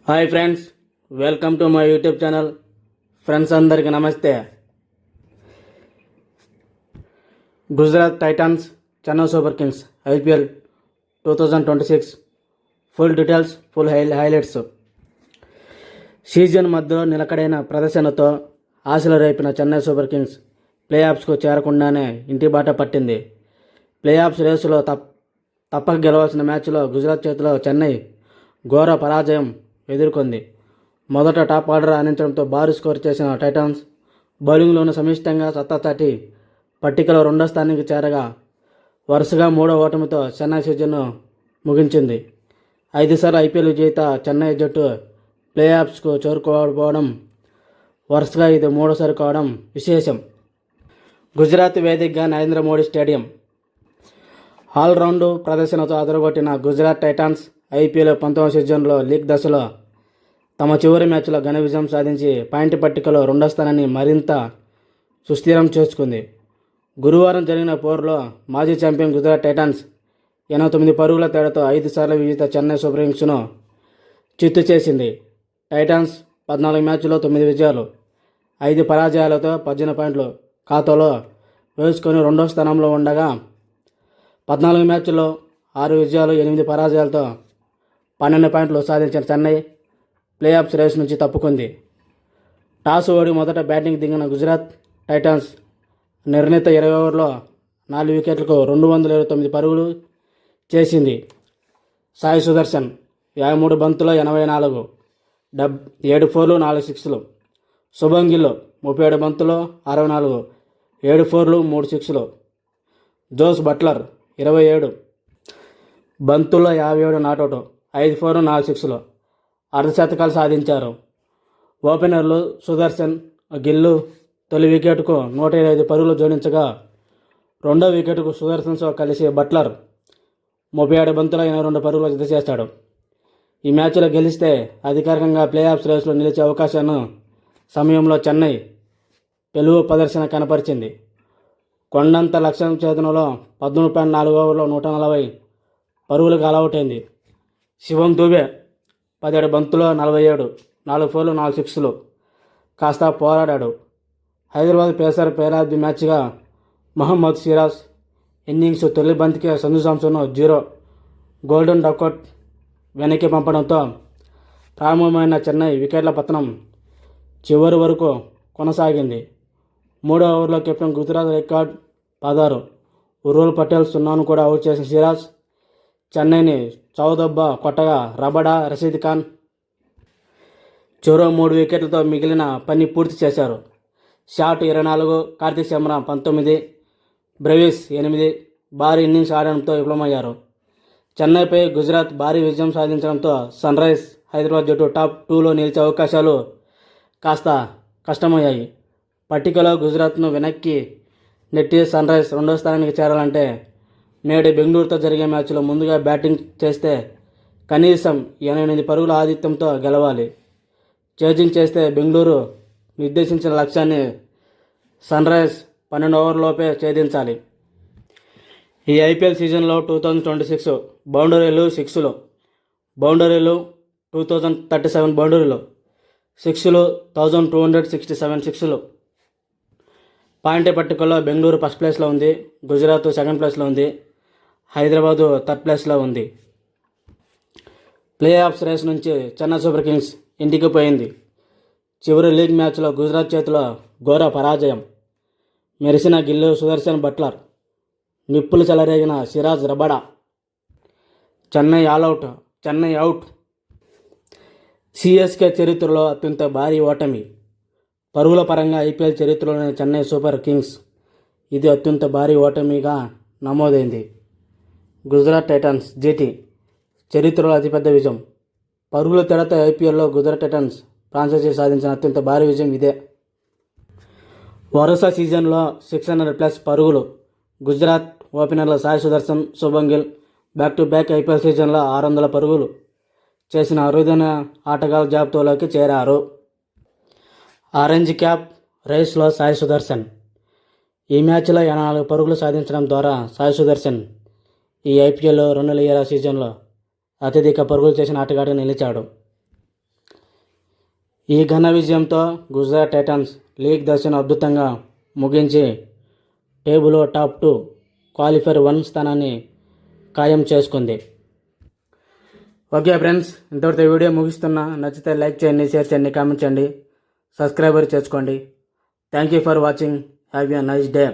Hi friends, welcome to my YouTube channel. Friends అందరికీ నమస్తే. Gujarat Titans Chennai Super Kings IPL 2026 full details, full highlights. Season మధ్యలో నిలకడైన ప్రదర్శనతో ఆశలు రేపిన చెన్నై సూపర్ కింగ్స్ ప్లే ఆఫ్స్కు చేరకుండానే ఇంటి బాట పట్టింది. ప్లే ఆఫ్స్ రేసులో తప్పక గెలవాల్సిన మ్యాచ్లో గుజరాత్ చేతిలో చెన్నై ఘోర పరాజయం ఎదుర్కొంది. మొదట టాప్ ఆర్డర్ అందించడంతో భారీ స్కోర్ చేసిన టైటాన్స్ బౌలింగ్లోనూ సమిష్టంగా సత్తా చాటి పట్టికలో రెండో స్థానానికి చేరగా వరుసగా మూడో ఓటమితో చెన్నై సీజన్ను ముగించింది. 5 సార్లు ఐపీఎల్ విజేత చెన్నై జట్టు ప్లే ఆఫ్స్కు చేరుకోకపోవడం, వరుసగా ఇది మూడోసారి కావడం విశేషం. గుజరాత్ వేదికగా నరేంద్ర మోడీ స్టేడియం. ఆల్రౌండ్ ప్రదర్శనతో అదరగొట్టిన గుజరాత్ టైటాన్స్ ఐపీఎల్ 19వ సీజన్లో లీగ్ దశలో తమ చివరి మ్యాచ్లో ఘన విజయం సాధించి పాయింట్ పట్టికలో రెండో స్థానాన్ని మరింత సుస్థిరం చేసుకుంది. గురువారం జరిగిన పోరులో మాజీ ఛాంపియన్ గుజరాత్ టైటాన్స్ 89 పరుగుల తేడాతో 5 సార్లు విజేత చెన్నై సూపర్ కింగ్స్ను చిత్తు చేసింది. టైటాన్స్ 14 మ్యాచ్ల్లో 9 విజయాలు, 5 పరాజయాలతో 18 పాయింట్లు ఖాతాలో వేసుకొని రెండో స్థానంలో ఉండగా 14 మ్యాచ్ల్లో 6 విజయాలు, 8 పరాజయాలతో 12 పాయింట్లు సాధించిన చెన్నై ప్లే ఆఫ్స్ రేస్ నుంచి తప్పుకుంది. టాస్ ఓడి మొదట బ్యాటింగ్ దిగిన గుజరాత్ టైటాన్స్ నిర్ణీత 20 ఓవర్లో 4 వికెట్లకు 229 పరుగులు చేసింది. సాయి సుదర్శన్ 53 బంతుల్లో 84, 7 ఫోర్లు 4 సిక్స్లు. శుభం గిల్ 37 బంతుల్లో 64, 7 ఫోర్లు 3 సిక్స్లు. జోస్ బట్లర్ 27 బంతుల్లో 57 నాటౌట్, 5 ఫోర్లు 4 సిక్స్లు అర్ధశతకాలు సాధించారు. ఓపెనర్లు సుదర్శన్, గిల్లు తొలి వికెట్కు 125 పరుగులు జోడించగా రెండో వికెట్కు సుదర్శన్తో కలిసి బట్లర్ 37 బంతుల 82 పరుగులు జత చేశాడు. ఈ మ్యాచ్లో గెలిస్తే అధికారికంగా ప్లే ఆఫ్స్ రేసులో నిలిచే అవకాశాన్ని సమయంలో చెన్నై తెలుగు ప్రదర్శన కనపరిచింది. కొండంత లక్ష్యం ఛేదనలో 13.4 ఓవర్లో 140 పరుగులకు ఆలౌట్ అయింది. శివం దూబే 17 బంతుల్లో 47, 4 ఫోర్లు 4 సిక్స్లు కాస్త పోరాడాడు. Hyderabad pacer player of the మ్యాచ్గా మహమ్మద్ సిరాజ్ ఇన్నింగ్స్ తొలి బంతికే సంజు సామ్సన్ను 0 గోల్డెన్ డకౌట్ వెనక్కి పంపడంతో ప్రారంభమైన చెన్నై వికెట్ల పతనం చివరి వరకు కొనసాగింది. 3వ ఓవర్లో కెప్టెన్ గుజరాత్ రికార్డ్ 16 ఉర్రుల్ పటేల్ 0ను కూడా అవుట్ చేసిన సిరాజ్ చెన్నైని చౌదబ్బ కొట్టగా రబడా, రషీద్ ఖాన్ చెరో 3 వికెట్లతో మిగిలిన పని పూర్తి చేశారు. షాట్ 24, కార్తిక్ శర్మ 19, బ్రెవిస్ 8 భారీ ఇన్నింగ్స్ ఆడడంతో విఫలమయ్యారు. చెన్నైపై గుజరాత్ భారీ విజయం సాధించడంతో సన్ రైజ్ హైదరాబాద్ జట్టు టాప్ 2లో నిలిచే అవకాశాలు కాస్త కష్టమయ్యాయి. పట్టికలో గుజరాత్ను వెనక్కి నెట్టి సన్ రైజ్ రెండో స్థానానికి చేరాలంటే నేడు బెంగళూరుతో జరిగే మ్యాచ్లో ముందుగా బ్యాటింగ్ చేస్తే కనీసం 88 పరుగుల ఆధిక్యంతో గెలవాలి. చేజింగ్ చేస్తే బెంగళూరు నిర్దేశించిన లక్ష్యాన్ని సన్ రైజ్ 12 ఓవర్లలోపే ఛేదించాలి. ఈ ఐపీఎల్ సీజన్లో 2026 బౌండరీలు, సిక్స్లు. బౌండరీలు 2037 బౌండరీలు, సిక్స్లు 1267 సిక్స్లు. పాయింట్ పట్టికల్లో బెంగళూరు ఫస్ట్ ప్లేస్లో ఉంది, గుజరాత్ సెకండ్ ప్లేస్లో ఉంది, హైదరాబాదు థర్డ్ ప్లేస్లో ఉంది. ప్లే ఆఫ్స్ రేస్ నుంచి చెన్నై సూపర్ కింగ్స్ ఇంటికి పోయింది. చివరి లీగ్ మ్యాచ్లో గుజరాత్ చేతిలో ఘోర పరాజయం. మెరిసిన గిల్లు, సుదర్శన్, బట్లర్, నిప్పులు చెలరేగిన Siraj, Rabada. Chennai out. CSK చరిత్రలో అత్యంత భారీ ఓటమి. పరుగుల పరంగా ఐపీఎల్ చరిత్రలోని చెన్నై సూపర్ కింగ్స్ ఇది అత్యంత భారీ ఓటమిగా నమోదైంది. గుజరాత్ టైటాన్స్ జీటీ చరిత్రలో అతిపెద్ద విజయం. పరుగుల తేడాతో ఐపీఎల్లో గుజరాత్ టైటాన్స్ ఫ్రాంచైజీ సాధించిన అత్యంత భారీ విజయం ఇదే. వరుస సీజన్లో 600+ పరుగులు. గుజరాత్ ఓపెనర్ల సాయి సుదర్శన్, శుభం Gill back to back IPL సీజన్లో 600 పరుగులు చేసిన అరుదైన ఆటగాళ్ల జాబితాలోకి చేరారు. ఆరెంజ్ క్యాప్ రేస్లో సాయి సుదర్శన్ ఈ మ్యాచ్లో 84 పరుగులు సాధించడం ద్వారా సాయి సుదర్శన్ ఈ ఐపీఎల్ 2020 సీజన్లో అత్యధిక పరుగులు చేసిన ఆటగాడిగా నిలిచాడు. ఈ ఘన విజయంతో గుజరాత్ టైటన్స్ లీగ్ దశను అద్భుతంగా ముగించి టేబుల్లో టాప్ 2 క్వాలిఫైర్ 1 స్థానాన్ని ఖాయం చేసుకుంది. ఓకే ఫ్రెండ్స్, ఇంతవరకు వీడియో ముగిస్తున్నా. నచ్చితే లైక్ చేయండి, షేర్ చేయండి, కామెంట్ చేయండి, సబ్స్క్రైబర్ చేసుకోండి. Thank you for watching. Have a nice day.